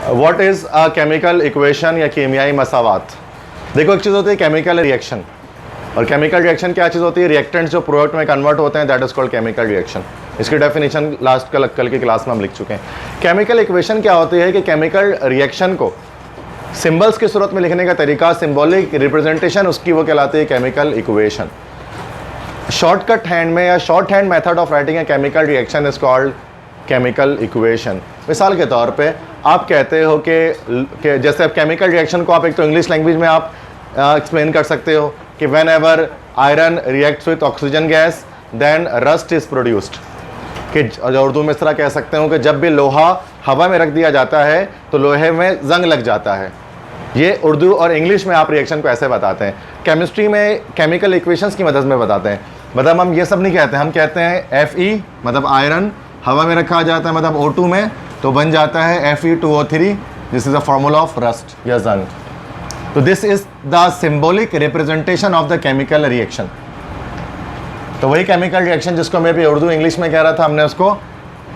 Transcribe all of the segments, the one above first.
What is a chemical equation या कीमियाई मसावात। देखो, एक चीज़ होती है केमिकल रिएक्शन, और केमिकल रिएक्शन क्या चीज़ होती है? रिएक्टेंट्स जो प्रोडक्ट में कन्वर्ट होते हैं, that is called chemical reaction. इसकी डेफिनेशन कल की क्लास में हम लिख चुके हैं। केमिकल इक्वेशन क्या होती है कि केमिकल रिएक्शन को सिंबल्स की सूरत में लिखने का तरीका, सिंबॉलिक रिप्रेजेंटेशन, उसकी वो कहलाती है केमिकल इक्वेशन। शॉर्टकट हैंड में या short hand method of writing a chemical reaction is called chemical equation. मिसाल के तौर पे आप कहते हो कि जैसे आप केमिकल रिएक्शन को आप एक तो इंग्लिश लैंग्वेज में आप एक्सप्लेन कर सकते हो कि whenever iron reacts with oxygen gas then rust is produced, कि उर्दू में इस तरह कह सकते हो कि जब भी लोहा हवा में रख दिया जाता है तो लोहे में जंग लग जाता है। ये उर्दू और इंग्लिश में आप रिएक्शन को ऐसे बताते हैं। केमिस्ट्री में केमिकल इक्वेशंस की मदद में बताते हैं। मतलब हम ये सब नहीं कहते, हम कहते हैं Fe मतलब आयरन हवा में रखा जाता है, मतलब O2 में, तो बन जाता है Fe2O3, this is a formula of rust या जंग। तो this is the symbolic representation of the chemical reaction. तो वही केमिकल रिएक्शन जिसको मैं भी उर्दू इंग्लिश में कह रहा था, हमने उसको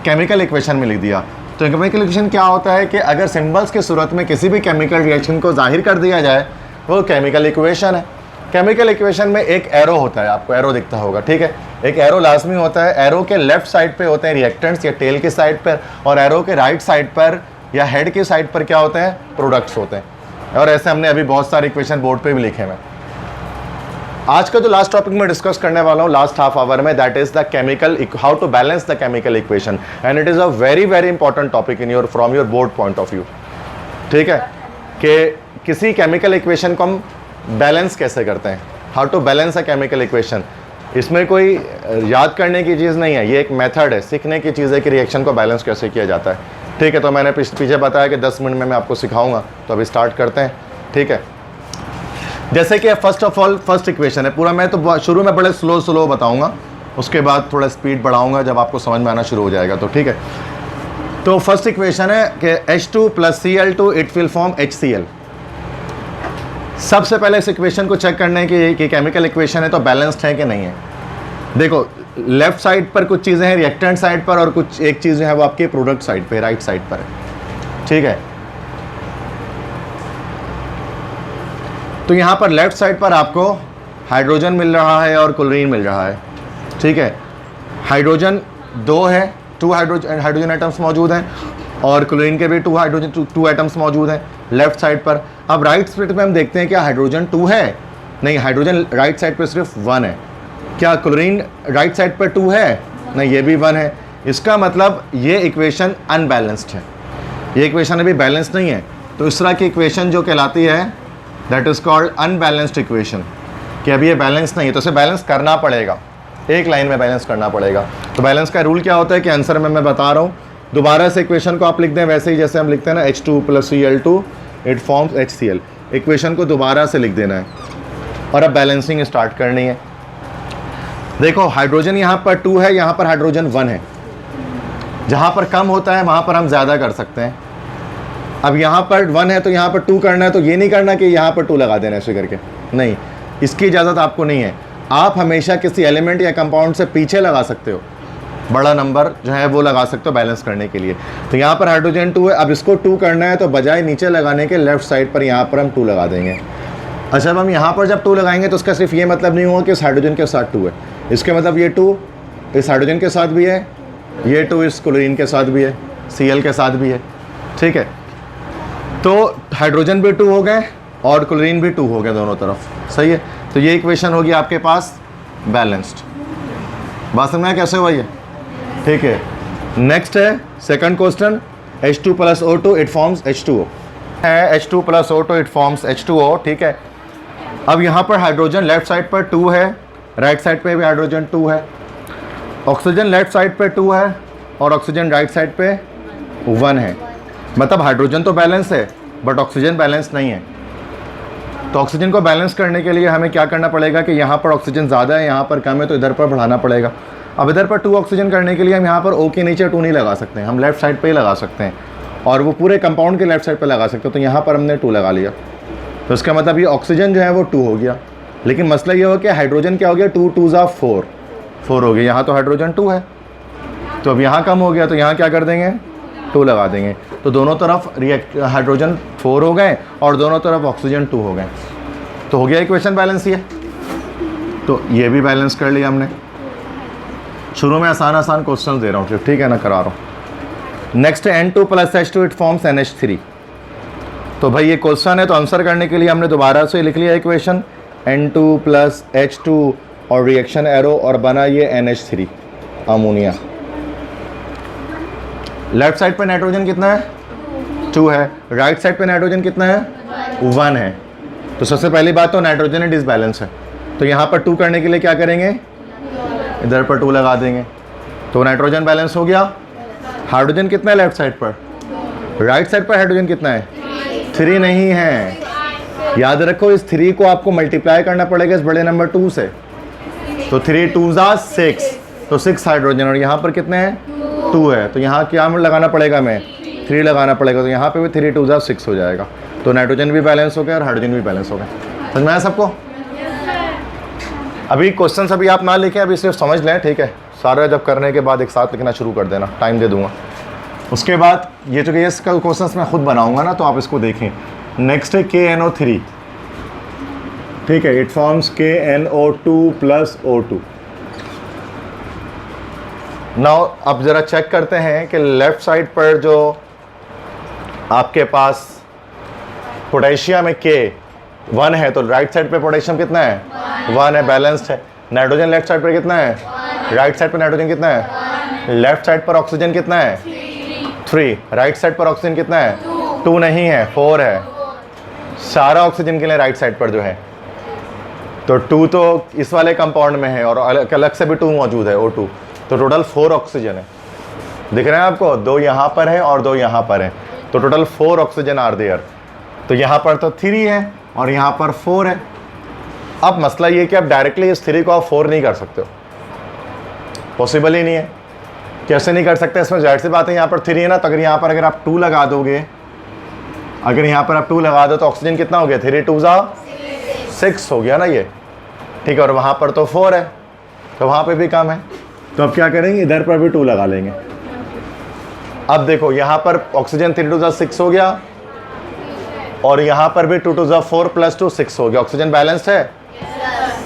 केमिकल इक्वेशन में लिख दिया। तो केमिकल इक्वेशन क्या होता है कि अगर सिंबल्स की सूरत में किसी भी केमिकल रिएक्शन को जाहिर कर दिया जाए, वो केमिकल इक्वेशन है। केमिकल इक्वेशन में एक एरो होता है, आपको एरो दिखता होगा, ठीक है। एक एरो लाजमी होता है। एरो के लेफ्ट साइड पे होते हैं रिएक्टेंट्स या टेल की साइड पर, और एरो के राइट साइड पर या हेड की साइड पर क्या होते हैं? प्रोडक्ट्स होते हैं। और ऐसे हमने अभी बहुत सारे इक्वेशन बोर्ड पे भी लिखे हैं। आज का जो लास्ट टॉपिक मैं डिस्कस करने वाला हूँ लास्ट हाफ आवर में, that is the chemical, how to balance the chemical equation, and it is a very very important topic in your from your board point of view. ठीक है, कि किसी chemical equation को हम balance कैसे करते हैं, how to balance a chemical equation. इसमें कोई याद करने की चीज़ नहीं है, ये एक मेथड है, सीखने की चीज़ है कि रिएक्शन को बैलेंस कैसे किया जाता है। ठीक है, तो मैंने पीछे बताया कि 10 मिनट में मैं आपको सिखाऊंगा, तो अभी स्टार्ट करते हैं। ठीक है, जैसे कि first of all first equation है पूरा, मैं तो शुरू में बड़े स्लो बताऊंगा, उसके बाद थोड़ा स्पीड बढ़ाऊंगा जब आपको समझ में आना शुरू हो जाएगा। तो ठीक है, तो फर्स्ट इक्वेशन है कि H2 + Cl2 it will form HCl। सबसे पहले इस इक्वेशन को चेक करने की केमिकल इक्वेशन है तो बैलेंस्ड है कि नहीं है। देखो, लेफ्ट साइड पर कुछ चीज़ें हैं रिएक्टेंट साइड पर, और कुछ एक चीज़ जो है वो आपके प्रोडक्ट साइड पे, राइट साइड पर है। ठीक है, तो यहाँ पर लेफ्ट साइड पर आपको हाइड्रोजन मिल रहा है और क्लोरीन मिल रहा है। ठीक है, हाइड्रोजन 2 है, 2 हाइड्रोजन एटम्स मौजूद हैं, और क्लोरीन के भी 2 एटम्स मौजूद हैं लेफ्ट साइड पर। अब राइट साइड में हम देखते हैं क्या हाइड्रोजन 2 है? नहीं, हाइड्रोजन राइट साइड पर सिर्फ 1 है। क्या क्लोरीन राइट साइड पर 2 है? नहीं, ये भी 1 है। इसका मतलब ये इक्वेशन अनबैलेंस्ड है, ये इक्वेशन अभी बैलेंस नहीं है। तो इस तरह की इक्वेशन जो कहलाती है that is called unbalanced equation, कि अभी ये बैलेंस नहीं है, तो इसे बैलेंस करना पड़ेगा, एक लाइन में बैलेंस करना पड़ेगा। तो बैलेंस का रूल क्या होता है कि आंसर में मैं बता रहा हूँ, दोबारा से इक्वेशन को आप लिख दें वैसे ही जैसे हम लिखते हैं ना, H2 + Cl2 it forms HCl। Equation को दोबारा से लिख देना है और अब बैलेंसिंग स्टार्ट करनी है। देखो, हाइड्रोजन यहाँ पर 2 है, यहाँ पर हाइड्रोजन 1 है। जहाँ पर कम होता है वहाँ पर हम ज़्यादा कर सकते हैं। अब यहाँ पर 1 है तो यहाँ पर 2 करना है, तो ये नहीं करना कि यहाँ पर 2 लगा देना ऐसे करके, नहीं, इसकी इजाज़त आपको नहीं है। आप हमेशा किसी एलिमेंट या कंपाउंड से पीछे लगा सकते हो, बड़ा नंबर जो है वो लगा सकते हो बैलेंस करने के लिए। तो यहाँ पर हाइड्रोजन 2 है, अब इसको 2 करना है तो बजाय नीचे लगाने के लेफ्ट साइड पर यहाँ पर हम 2 लगा देंगे। अच्छा, अब हम यहाँ पर जब 2 लगाएंगे तो उसका सिर्फ ये मतलब नहीं होगा कि इस हाइड्रोजन के साथ 2 है, इसके मतलब ये 2 इस हाइड्रोजन के साथ भी है, ये 2 इस क्लोरीन के साथ भी है, Cl के साथ भी है। ठीक है, तो हाइड्रोजन भी 2 हो गए और क्लोरीन भी 2 हो गए दोनों तरफ, सही है। तो ये इक्वेशन होगी आपके पास बैलेंस्ड। बात समझ में कैसे हुआ ये? ठीक है, नेक्स्ट है second question, H2 + O2 it forms H2O है, H2 + O2 it forms H2O। ठीक है, अब यहाँ पर हाइड्रोजन लेफ्ट साइड पर 2 है, राइट साइड पे भी हाइड्रोजन 2 है, ऑक्सीजन लेफ्ट साइड पे 2 है और ऑक्सीजन राइट साइड पे 1 है। मतलब हाइड्रोजन तो बैलेंस है बट ऑक्सीजन बैलेंस नहीं है। तो ऑक्सीजन को बैलेंस करने के लिए हमें क्या करना पड़ेगा कि यहाँ पर ऑक्सीजन ज़्यादा है, यहाँ पर कम है, तो इधर पर बढ़ाना पड़ेगा। अब इधर पर 2 ऑक्सीजन करने के लिए हम यहाँ पर O के नीचे 2 नहीं लगा सकते हैं, हम लेफ्ट साइड पे ही लगा सकते हैं, और वो पूरे कंपाउंड के लेफ्ट साइड पे लगा सकते हैं। तो यहाँ पर हमने 2 लगा लिया, तो इसका मतलब ये ऑक्सीजन जो है वो 2 हो गया। लेकिन मसला ये हो कि हाइड्रोजन क्या हो गया, 2 × 2 = 4 हो गया। यहाँ तो हाइड्रोजन 2 है, तो अब यहाँ कम हो गया, तो यहाँ क्या कर देंगे, 2 लगा देंगे। तो दोनों तरफ हाइड्रोजन 4 हो गए और दोनों तरफ ऑक्सीजन 2 हो गए, तो हो गया इक्वेशन बैलेंस ये। तो ये भी बैलेंस कर लिया हमने। शुरू में आसान आसान क्वेश्चन दे रहा हूँ, ठीक है ना, करा रहा हूँ। नेक्स्ट है N2 + H2 it forms NH3। तो भाई ये क्वेश्चन है, तो आंसर करने के लिए हमने दोबारा से लिख लिया इक्वेशन N2 + H2 और रिएक्शन एरो और बना ये NH3 अमोनिया। लेफ्ट साइड पे नाइट्रोजन कितना है? 2 है। राइट साइड पे नाइट्रोजन कितना है? 1 है। तो सबसे पहली बात तो नाइट्रोजन डिसबैलेंस है, तो यहाँ पर 2 करने के लिए क्या करेंगे? इधर पर 2 लगा देंगे, तो नाइट्रोजन बैलेंस हो गया। हाइड्रोजन कितना है लेफ्ट साइड पर? राइट साइड पर हाइड्रोजन कितना है? 3 नहीं है। याद रखो इस 3 को आपको मल्टीप्लाई करना पड़ेगा इस बड़े नंबर 2 से, तो 3 2 6, तो 6 हाइड्रोजन, और यहाँ पर कितने हैं? 2 है। तो यहाँ क्या लगाना पड़ेगा? मैं 3 लगाना पड़ेगा, तो यहाँ पे भी 3 2 6 हो जाएगा। तो नाइट्रोजन भी बैलेंस हो गया और हाइड्रोजन भी बैलेंस हो गया। समझ में आया सबको? अभी क्वेश्चन अभी आप ना लिखें, अभी सिर्फ समझ लें, ठीक है। सारा जब करने के बाद एक साथ लिखना शुरू कर देना, टाइम दे दूंगा। उसके बाद ये जो इसका क्वेश्चन मैं खुद बनाऊंगा ना, तो आप इसको देखें। नेक्स्ट है KNO3, ठीक है, it forms KNO2 + O2। Now अब ज़रा चेक करते हैं कि लेफ्ट साइड पर जो आपके पास पोटेशियम है K1 है, तो राइट साइड पे पोटेशियम कितना है? 1 है, बैलेंस्ड है। नाइट्रोजन लेफ्ट साइड पर कितना है? राइट साइड पर नाइट्रोजन कितना है? लेफ्ट साइड पर ऑक्सीजन कितना है? 3। राइट साइड पर ऑक्सीजन कितना है? 2 नहीं है, 4 है। सारा ऑक्सीजन के लिए राइट साइड पर जो है, तो 2 तो इस वाले कंपाउंड में है और अलग से भी 2 मौजूद है, O2, तो टोटल 4 ऑक्सीजन है। दिख रहे हैं आपको? 2 यहाँ पर है और 2 यहाँ पर है, तो टोटल 4 ऑक्सीजन आर देयर। तो यहाँ पर तो 3 है और यहाँ पर 4 है। अब मसला ये कि आप डायरेक्टली इस 3 को आप 4 नहीं कर सकते हो, पॉसिबल ही नहीं है। कैसे नहीं कर सकते? इसमें जाहिर सी बात है, यहाँ पर 3 है ना, तो अगर यहाँ पर अगर आप 2 लगा दोगे, अगर यहाँ पर आप 2 लगा दो तो ऑक्सीजन कितना हो गया? 3 2 6 हो गया ना ये, ठीक है। और वहाँ पर तो 4 है, तो वहाँ पे भी कम है, तो अब क्या करेंगे? इधर पर भी 2 लगा लेंगे। अब देखो यहाँ पर ऑक्सीजन 3 2 6 हो गया और यहाँ पर भी 2 2 4 + 2 6 हो गया। ऑक्सीजन बैलेंस्ड है?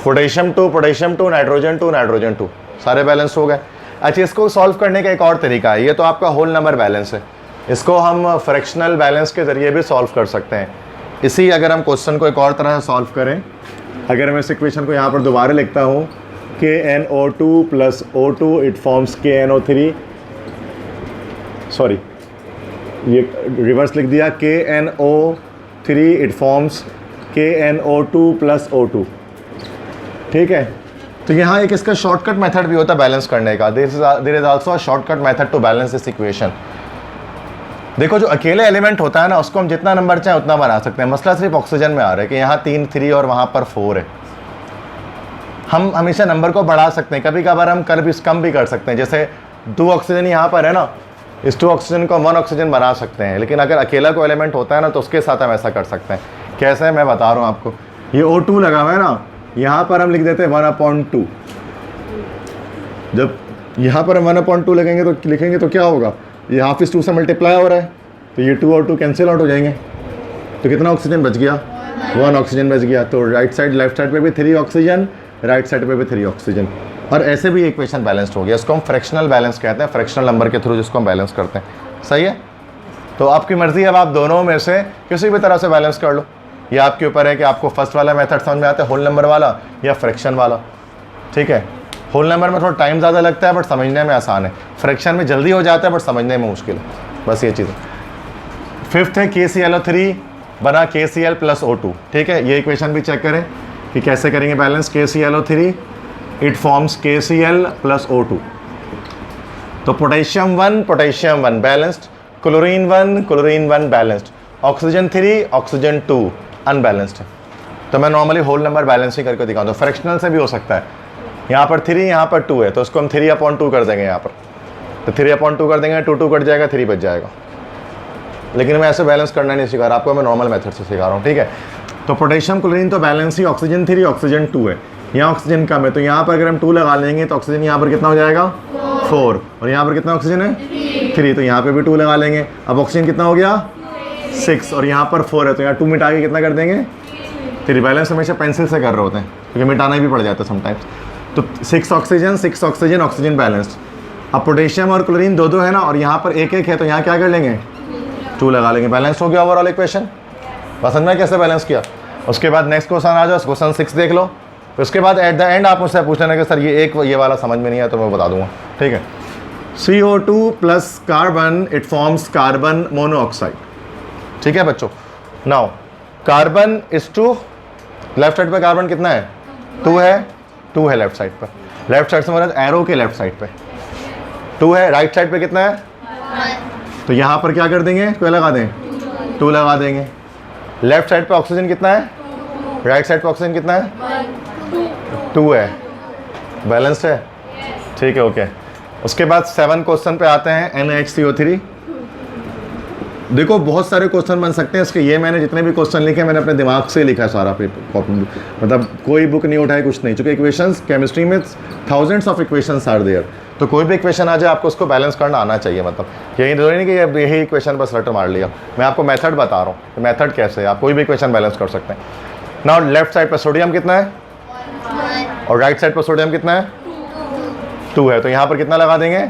पोटेशियम 2, नाइट्रोजन 2, नाइट्रोजन 2, सारे बैलेंस हो गए। अच्छा, इसको सॉल्व करने का एक और तरीका है। ये तो आपका होल नंबर बैलेंस है, इसको हम फ्रैक्शनल बैलेंस के ज़रिए भी सॉल्व कर सकते हैं। इसी अगर हम क्वेश्चन को एक और तरह से सॉल्व करें, अगर मैं इस इक्वेशन को यहाँ पर दोबारा लिखता हूँ, KNO2 + O2 it forms KNO3, sorry ये रिवर्स लिख दिया, KNO3 it forms KNO2 + O2, ठीक है। तो यहाँ एक इसका शॉर्टकट मेथड भी होता है बैलेंस करने का। There is also a shortcut method to balance this equation. देखो जो अकेले एलिमेंट होता है ना, उसको हम जितना नंबर चाहें उतना बना सकते हैं। मसला सिर्फ ऑक्सीजन में आ रहा है कि यहाँ 3 3 और वहाँ पर 4 है। हम हमेशा नंबर को बढ़ा सकते हैं, कभी कभार हम कम भी कर सकते हैं। जैसे 2 ऑक्सीजन यहाँ पर है ना, इस 2 ऑक्सीजन को 1 ऑक्सीजन बना सकते हैं, लेकिन अगर अकेला कोई एलिमेंट होता है ना, तो उसके साथ हम ऐसा कर सकते हैं। कैसे? मैं बता रहा हूँ आपको। ये O2 लगा हुआ है ना, यहाँ पर हम लिख देते हैं 1/2। जब यहाँ पर हम 1/2 लिखेंगे तो क्या होगा? ये हाफ इस 2 से मल्टीप्लाई हो रहा है, तो ये 2 और 2 कैंसिल आउट हो जाएंगे, तो कितना ऑक्सीजन बच गया? 1 ऑक्सीजन बच गया। तो राइट साइड लेफ्ट साइड पे भी 3 ऑक्सीजन, राइट साइड पे भी 3 ऑक्सीजन, और ऐसे भी इक्वेशन बैलेंस्ड हो गया। इसको हम फ्रैक्शनल बैलेंस कहते हैं, फ्रैक्शनल नंबर के थ्रू जिसको हम बैलेंस करते हैं। सही है? तो आपकी मर्ज़ी है, अब आप दोनों में से किसी भी तरह से बैलेंस कर लो। ये आपके ऊपर है कि आपको फर्स्ट वाला मेथड समझ में आता है, होल नंबर वाला, या फ्रैक्शन वाला, ठीक है। होल नंबर में थोड़ा टाइम ज़्यादा लगता है बट समझने में आसान है, फ्रैक्शन में जल्दी हो जाता है बट समझने में मुश्किल है, बस ये चीज़ है। 5th है KClO3 बना KCl + O2, ठीक है। ये इक्वेशन भी चेक करें कि कैसे करेंगे balance. KClO3 it forms KCl + O2, तो potassium 1 balanced, chlorine 1 balanced, oxygen 3 oxygen 2 unbalanced है। तो मैं नॉर्मली होल नंबर बैलेंस ही करके दिखाऊँ, तो फ्रैक्शनल से भी हो सकता है। यहाँ पर 3 यहाँ पर 2 है, तो उसको हम 3/2 कर देंगे यहाँ पर, तो 3/2 कर देंगे, 2 2 कट जाएगा, 3 बच जाएगा। लेकिन मैं ऐसे बैलेंस करना नहीं सिखा रहा आपको, मैं नॉर्मल मेथड से सिखा रहा हूँ, ठीक है। तो पोटेशियम क्लोरीन तो बैलेंस ही, ऑक्सीजन 3 ऑक्सीजन 2 है, यहाँ ऑक्सीजन कम है, तो यहाँ पर अगर हम 2 लगा लेंगे तो ऑक्सीजन यहाँ पर कितना हो जाएगा? 4, और यहाँ पर कितना ऑक्सीजन है? 3, तो यहाँ पे भी 2 लगा लेंगे। अब ऑक्सीजन कितना हो गया 6 और यहाँ पर 4 है, तो यहाँ 2 मिटा के कितना कर देंगे 3। बैलेंस हमेशा पेंसिल से कर रहे होते हैं क्योंकि मिटाना भी पड़ जाता है समटाइम्स। तो 6 ऑक्सीजन, ऑक्सीजन बैलेंस्ड। अब पोटेशियम और क्लोरीन 2-2 है ना, और यहाँ पर 1-1 है, तो यहाँ क्या कर लेंगे 2 लगा लेंगे। बैलेंस हो गया ओवरऑल इक्वेशन। पसंद में कैसे बैलेंस किया। उसके बाद नेक्स्ट क्वेश्चन आ जाओ, क्वेश्चन 6 देख लो। फिर उसके बाद एट द एंड आप मुझसे पूछ लेना कि सर ये वाला समझ में नहीं है, तो मैं बता दूंगा, ठीक है। CO2 plus carbon it forms carbon monoxide, ठीक है बच्चों। Now carbon is 2, left side पे कार्बन कितना है 2 है, 2 है लेफ्ट साइड पर। लेफ्ट साइड से मतलब एरो के लेफ्ट साइड पे 2 है, राइट साइड पे कितना है 1। तो यहाँ पर क्या कर देंगे, क्या लगा दें 2 लगा देंगे। लेफ्ट साइड पे ऑक्सीजन कितना है, राइट साइड पे ऑक्सीजन कितना है 2 है, बैलेंस्ड है, ठीक है ओके। उसके बाद 7 क्वेश्चन पे आते हैं NaHCO3। देखो बहुत सारे क्वेश्चन बन सकते हैं इसके, ये मैंने जितने भी क्वेश्चन लिखे मैंने अपने दिमाग से लिखा सारा पेपर, मतलब कोई बुक नहीं उठाई कुछ नहीं, चूँकि इक्वेशंस केमिस्ट्री में thousands of equations are there, तो कोई भी इक्वेशन आ जाए आपको उसको बैलेंस करना आना चाहिए। मतलब यही जरूरी नहीं कि यही इक्वेशन बस रट मार लिया, मैं आपको मेथड बता रहा हूँ मेथड कैसे है, आप कोई भी इक्वेशन बैलेंस कर सकते हैं। नाउ लेफ्ट साइड पर सोडियम कितना है 1 और राइट साइड पर सोडियम कितना है 2 है, तो यहाँ पर कितना लगा देंगे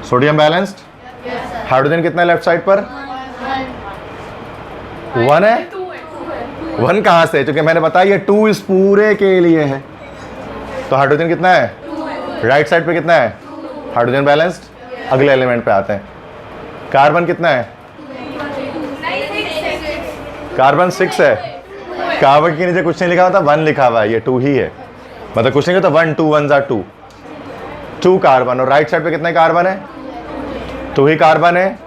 सोडियम बैलेंस्ड। हाइड्रोजन कितना है लेफ्ट साइड पर 1 है, 1 कहाँ से, क्योंकि मैंने बताया ये 2 इस पूरे के लिए है, तो हाइड्रोजन कितना है राइट साइड पे कितना है हाइड्रोजन बैलेंस्ड। अगले एलिमेंट पे आते हैं, कार्बन कितना है कार्बन 6 है, कार्बन के नीचे कुछ नहीं लिखा हुआ था 1 लिखा हुआ है, ये 2 ही है, मतलब कुछ नहीं कहता 1 2 1 2 2 कार्बन। और राइट साइड पे कितने कार्बन है 2 ही कार्बन है,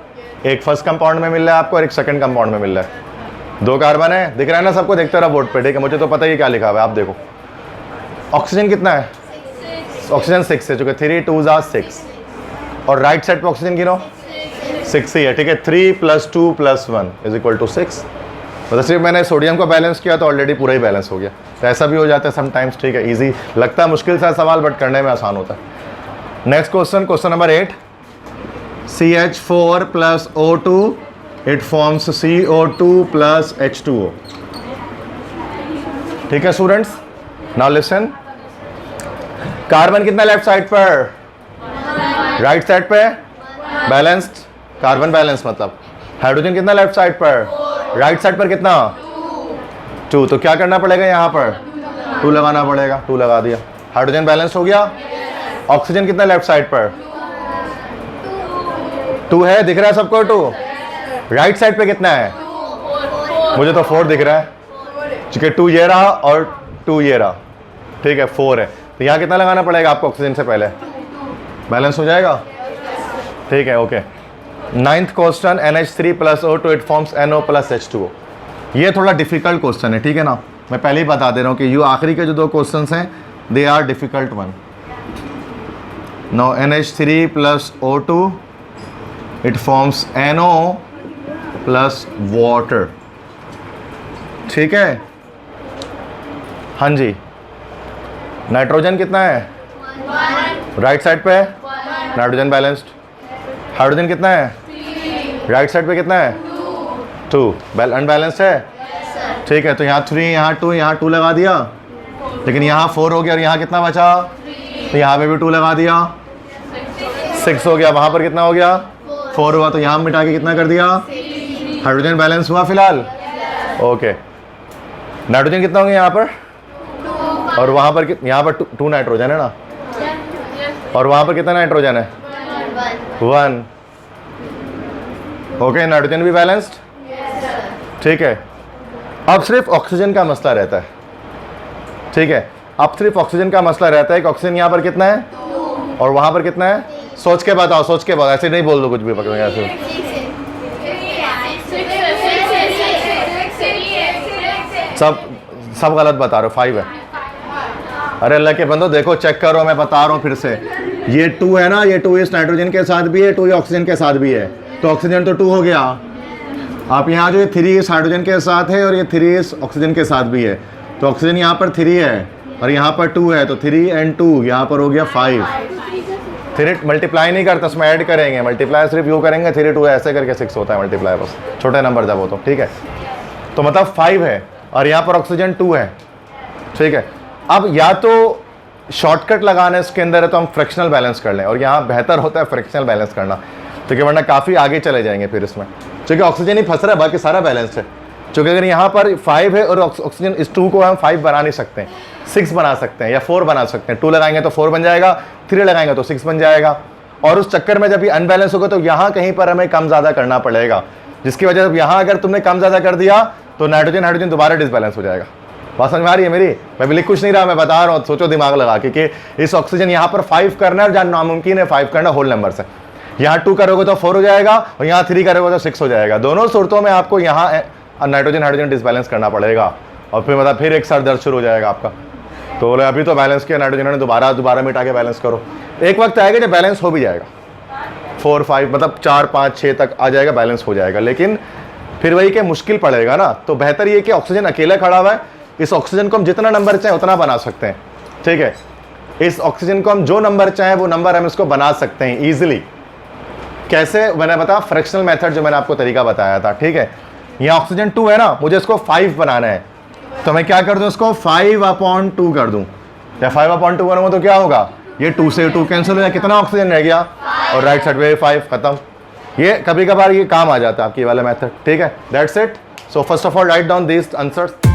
एक फर्स्ट कंपाउंड में मिल रहा है आपको और एक सेकंड कंपाउंड में मिल रहा है, 2 कार्बन है, दिख रहा है ना सबको, देखते रहो बोर्ड पे, ठीक है, मुझे तो पता ही क्या लिखा हुआ है, आप देखो। ऑक्सीजन कितना है ऑक्सीजन 6 है, चूँकि 3 2 6 और राइट साइड पे ऑक्सीजन गिनो 6 ही है, ठीक है। 3 + 2 + 1 = 6। मतलब सिर्फ मैंने सोडियम को बैलेंस किया तो ऑलरेडी पूरा ही बैलेंस हो गया, तो ऐसा भी हो जाता है समटाइम्स, ठीक है। ईजी लगता है मुश्किल सा सवाल बट करने में आसान होता है। Next question number 8, CH4 + O2 it forms CO2 + H2O, ठीक है स्टूडेंट्स। नाउ लिसन, कार्बन कितना लेफ्ट साइड पर राइट साइड पे बैलेंस्ड, कार्बन बैलेंस मतलब। हाइड्रोजन कितना लेफ्ट साइड पर राइट साइड पर कितना 2, तो क्या करना पड़ेगा यहाँ पर 2 लगाना पड़ेगा, 2 लगा दिया, हाइड्रोजन बैलेंस हो गया। ऑक्सीजन कितना लेफ्ट साइड पर 2 है, दिख रहा है सबको 2, राइट साइड पे कितना है मुझे तो 4 दिख रहा है, क्योंकि 2 ये रहा और 2 ये रहा, ठीक है 4 है, तो यहाँ कितना लगाना पड़ेगा आपको ऑक्सीजन से पहले, बैलेंस हो जाएगा, ठीक है okay. 9th question NH3 + O2 it forms NO + H2O। ये थोड़ा डिफिकल्ट क्वेश्चन है, ठीक है ना, मैं पहले ही बता दे रहा हूँ कि ये आखिरी के जो 2 क्वेश्चंस हैं they are difficult one. Now NH3 + O2 it forms NO + water, ठीक है। हाँ जी, नाइट्रोजन कितना है 1 राइट साइड पे नाइट्रोजन बैलेंस्ड। हाइड्रोजन कितना है राइट साइड पे कितना है 2 अनबैलेंस्ड है, ठीक है। तो यहाँ 3 यहाँ 2 यहाँ 2 लगा दिया, लेकिन यहाँ 4 हो गया और यहाँ कितना बचा, तो यहाँ पे भी 2 लगा दिया, 6 हो गया, वहाँ पर कितना हो गया 4 हुआ, तो यहाँ मिटा के कितना कर दिया, हाइड्रोजन बैलेंस हुआ फिलहाल, ओके। नाइट्रोजन कितना होंगे यहाँ पर और वहाँ पर यहाँ पर 2 नाइट्रोजन है ना, और वहाँ पर कितना नाइट्रोजन है 1, ओके। नाइट्रोजन भी बैलेंस्ड, ठीक है। अब सिर्फ ऑक्सीजन का मसला रहता है, ठीक है, अब सिर्फ ऑक्सीजन का मसला रहता है कि ऑक्सीजन यहाँ पर कितना है और वहाँ पर कितना है, सोच के बताओ, सोच के बताओ, ऐसे नहीं बोल दो कुछ भी पकड़ेंगे ऐसे। सब गलत बता रहे हो, 5 है। अरे अल्लाह के बंदो देखो, चेक करो, मैं बता रहा हूँ फिर से, ये 2 है ना, ये 2 इस नाइट्रोजन के साथ भी है, 2 ऑक्सीजन के साथ भी है, तो ऑक्सीजन तो 2 हो गया। आप यहाँ जो ये 3 इस हाइड्रोजन के साथ है और ये 3 इस ऑक्सीजन के साथ भी है, तो ऑक्सीजन यहाँ पर 3 है और यहाँ पर 2 है, तो 3 और 2 यहाँ पर हो गया 5, 3 मल्टीप्लाई नहीं करता, उसमें ऐड करेंगे, मल्टीप्लाई सिर्फ यू करेंगे, 3 2 ऐसे करके 6 होता है मल्टीप्लाई, बस छोटे नंबर जब हो तो, ठीक है। तो मतलब 5 है और यहाँ पर ऑक्सीजन 2 है, ठीक है। अब या तो शॉर्टकट लगाना है इसके अंदर है तो हम फ्रैक्शनल बैलेंस कर लें, और यहाँ बेहतर होता है फ्रैक्शनल बैलेंस करना, क्योंकि वरना काफ़ी आगे चले जाएंगे फिर इसमें, क्योंकि ऑक्सीजन ही फंस रहा है, बाकी सारा बैलेंस है। क्योंकि अगर यहाँ पर 5 है और ऑक्सीजन इस 2 को हम 5 बना नहीं सकते हैं, 6 बना सकते हैं या 4 बना सकते हैं। 2 लगाएंगे तो 4 बन जाएगा, 3 लगाएंगे तो 6 बन जाएगा, और उस चक्कर में जब ये अनबैलेंस होगा तो यहाँ कहीं पर हमें कम ज़्यादा करना पड़ेगा, जिसकी वजह से यहाँ अगर तुमने कम ज़्यादा कर दिया तो नाइट्रोजन हाइड्रोजन दोबारा डिसबैलेंस हो जाएगा। बात समझ में आ रही है मेरी? मैं भी लिख कुछ नहीं रहा, मैं बता रहा हूँ, सोचो दिमाग लगा के कि इस ऑक्सीजन यहाँ पर 5 करना है और जहाँ नामुमकिन है 5 करना होल नंबर से। यहाँ 2 करोगे तो 4 हो जाएगा और यहाँ 3 करोगे तो 6 हो जाएगा। दोनों सूरतों में आपको यहाँ नाइट्रोजन हाइड्रोजन डिसबैलेंस करना पड़ेगा, और फिर मतलब फिर एक साथ दर्द शुरू हो जाएगा आपका। तो बोले अभी तो बैलेंस किया नाइट्रोजन ने, दोबारा मिटा के बैलेंस करो। एक वक्त आएगा जब बैलेंस हो भी जाएगा, 4 5 मतलब 4 5 6 तक आ जाएगा, बैलेंस हो जाएगा, लेकिन फिर वही कि मुश्किल पड़ेगा ना। तो बेहतर ये कि ऑक्सीजन अकेला खड़ा हुआ है, इस ऑक्सीजन को हम जितना नंबर चाहें उतना बना सकते हैं, ठीक है। इस ऑक्सीजन को हम जो नंबर चाहें वो नंबर हम इसको बना सकते हैं ईजिली। कैसे? मैंने बताया फ्रैक्शनल मेथड, जो मैंने आपको तरीका बताया था, ठीक है। यहाँ ऑक्सीजन 2 है ना, मुझे इसको 5 बनाना है, तो मैं क्या कर दूँ, इसको 5/2 कर दूँ, या 5/2 करूँगा तो क्या होगा, ये 2 से 2 कैंसिल हो जाए, कितना ऑक्सीजन रह गया, और राइट साइड पे 5 खत्म। ये कभी कभार ये काम आ जाता है आपकी वाला मेथड, ठीक है। That's it. So first of all write down this answers.